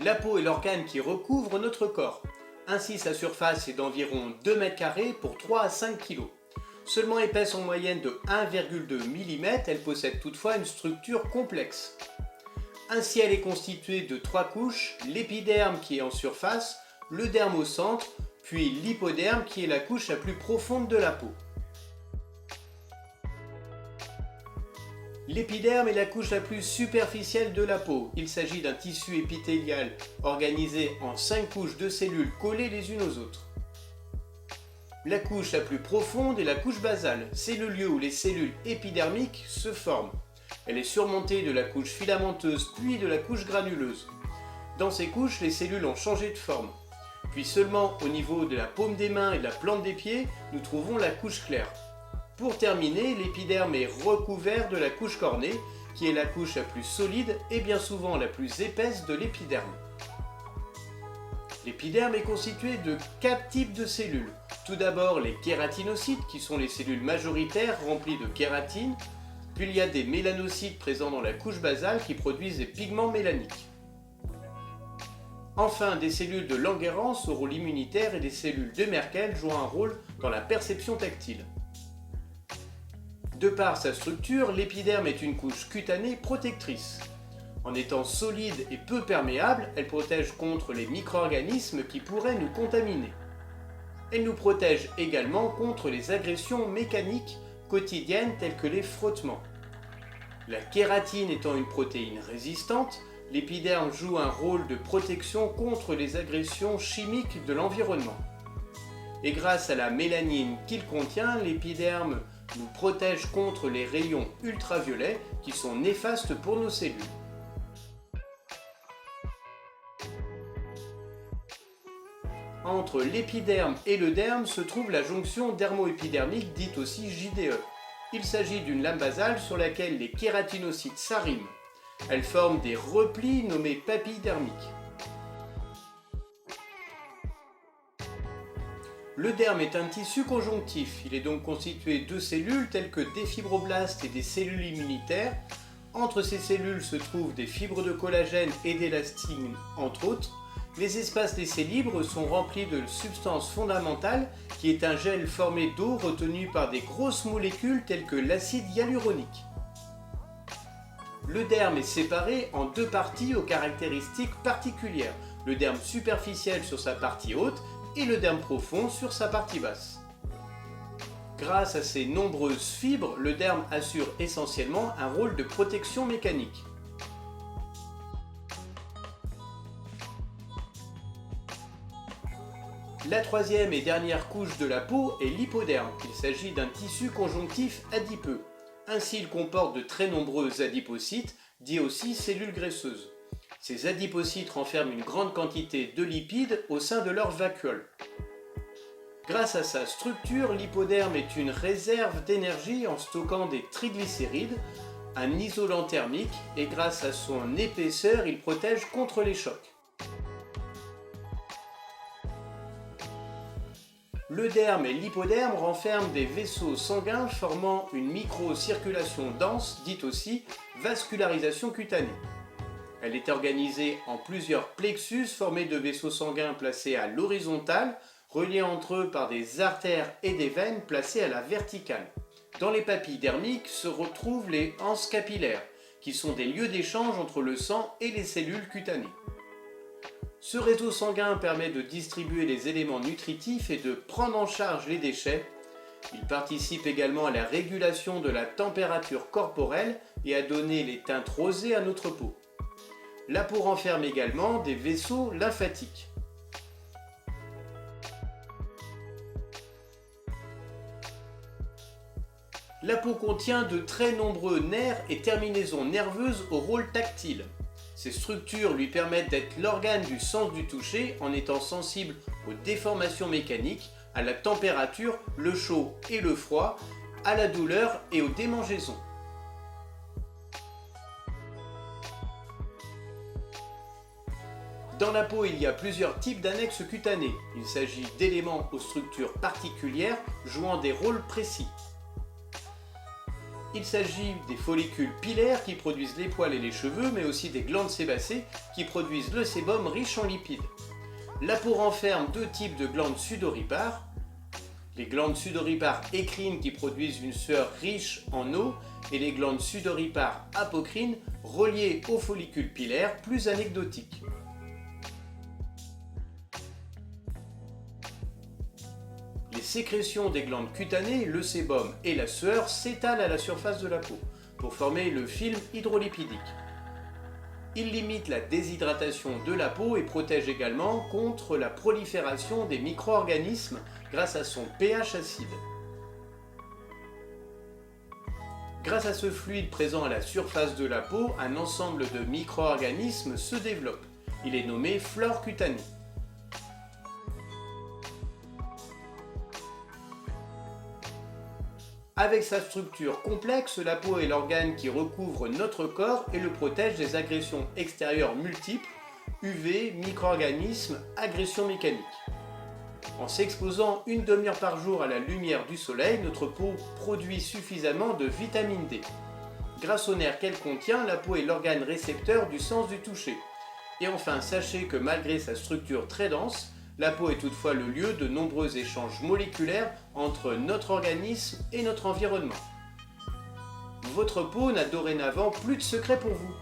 La peau est l'organe qui recouvre notre corps. Ainsi, sa surface est d'environ 2 m² pour 3 à 5 kg. Seulement épaisse en moyenne de 1,2 mm, elle possède toutefois une structure complexe. Ainsi, elle est constituée de 3 couches, l'épiderme qui est en surface, le derme au centre, puis l'hypoderme qui est la couche la plus profonde de la peau. L'épiderme est la couche la plus superficielle de la peau. Il s'agit d'un tissu épithélial organisé en 5 couches de cellules collées les unes aux autres. La couche la plus profonde est la couche basale. C'est le lieu où les cellules épidermiques se forment. Elle est surmontée de la couche filamenteuse puis de la couche granuleuse. Dans ces couches, les cellules ont changé de forme. Puis seulement au niveau de la paume des mains et de la plante des pieds, nous trouvons la couche claire. Pour terminer, l'épiderme est recouvert de la couche cornée, qui est la couche la plus solide et bien souvent la plus épaisse de l'épiderme. L'épiderme est constitué de 4 types de cellules. Tout d'abord les kératinocytes, qui sont les cellules majoritaires remplies de kératine, puis il y a des mélanocytes présents dans la couche basale qui produisent des pigments mélaniques. Enfin, des cellules de Langerhans au rôle immunitaire et des cellules de Merkel jouant un rôle dans la perception tactile. De par sa structure, l'épiderme est une couche cutanée protectrice. En étant solide et peu perméable, elle protège contre les micro-organismes qui pourraient nous contaminer. Elle nous protège également contre les agressions mécaniques quotidiennes telles que les frottements. La kératine étant une protéine résistante, l'épiderme joue un rôle de protection contre les agressions chimiques de l'environnement. Et grâce à la mélanine qu'il contient, l'épiderme nous protège contre les rayons ultraviolets qui sont néfastes pour nos cellules. Entre l'épiderme et le derme se trouve la jonction dermo-épidermique dite aussi JDE. Il s'agit d'une lame basale sur laquelle les kératinocytes s'arriment. Elles forment des replis nommés papilles dermiques. Le derme est un tissu conjonctif. Il est donc constitué de cellules telles que des fibroblastes et des cellules immunitaires. Entre ces cellules se trouvent des fibres de collagène et d'élastine, entre autres. Les espaces laissés libres sont remplis de substances fondamentales qui est un gel formé d'eau retenu par des grosses molécules telles que l'acide hyaluronique. Le derme est séparé en 2 parties aux caractéristiques particulières. Le derme superficiel sur sa partie haute et le derme profond sur sa partie basse. Grâce à ses nombreuses fibres, le derme assure essentiellement un rôle de protection mécanique. La troisième et dernière couche de la peau est l'hypoderme. Il s'agit d'un tissu conjonctif adipeux. Ainsi, il comporte de très nombreux adipocytes, dits aussi cellules graisseuses. Ces adipocytes renferment une grande quantité de lipides au sein de leur vacuole. Grâce à sa structure, l'hypoderme est une réserve d'énergie en stockant des triglycérides, un isolant thermique, et grâce à son épaisseur, il protège contre les chocs. Le derme et l'hypoderme renferment des vaisseaux sanguins formant une microcirculation dense, dite aussi vascularisation cutanée. Elle est organisée en plusieurs plexus formés de vaisseaux sanguins placés à l'horizontale, reliés entre eux par des artères et des veines placées à la verticale. Dans les papilles dermiques se retrouvent les anses capillaires, qui sont des lieux d'échange entre le sang et les cellules cutanées. Ce réseau sanguin permet de distribuer les éléments nutritifs et de prendre en charge les déchets. Il participe également à la régulation de la température corporelle et à donner les teintes rosées à notre peau. La peau renferme également des vaisseaux lymphatiques. La peau contient de très nombreux nerfs et terminaisons nerveuses au rôle tactile. Ces structures lui permettent d'être l'organe du sens du toucher en étant sensible aux déformations mécaniques, à la température, le chaud et le froid, à la douleur et aux démangeaisons. Dans la peau, il y a plusieurs types d'annexes cutanées. Il s'agit d'éléments aux structures particulières jouant des rôles précis. Il s'agit des follicules pilaires qui produisent les poils et les cheveux, mais aussi des glandes sébacées qui produisent le sébum riche en lipides. La peau renferme deux types de glandes sudoripares. Les glandes sudoripares écrines qui produisent une sueur riche en eau et les glandes sudoripares apocrines reliées aux follicules pilaires plus anecdotiques. Les sécrétions des glandes cutanées, le sébum et la sueur s'étalent à la surface de la peau pour former le film hydrolipidique. Il limite la déshydratation de la peau et protège également contre la prolifération des micro-organismes grâce à son pH acide. Grâce à ce fluide présent à la surface de la peau, un ensemble de micro-organismes se développe. Il est nommé flore cutanée. Avec sa structure complexe, la peau est l'organe qui recouvre notre corps et le protège des agressions extérieures multiples, UV, micro-organismes, agressions mécaniques. En s'exposant une demi-heure par jour à la lumière du soleil, notre peau produit suffisamment de vitamine D. Grâce au nerf qu'elle contient, la peau est l'organe récepteur du sens du toucher. Et enfin, sachez que malgré sa structure très dense, la peau est toutefois le lieu de nombreux échanges moléculaires entre notre organisme et notre environnement. Votre peau n'a dorénavant plus de secret pour vous.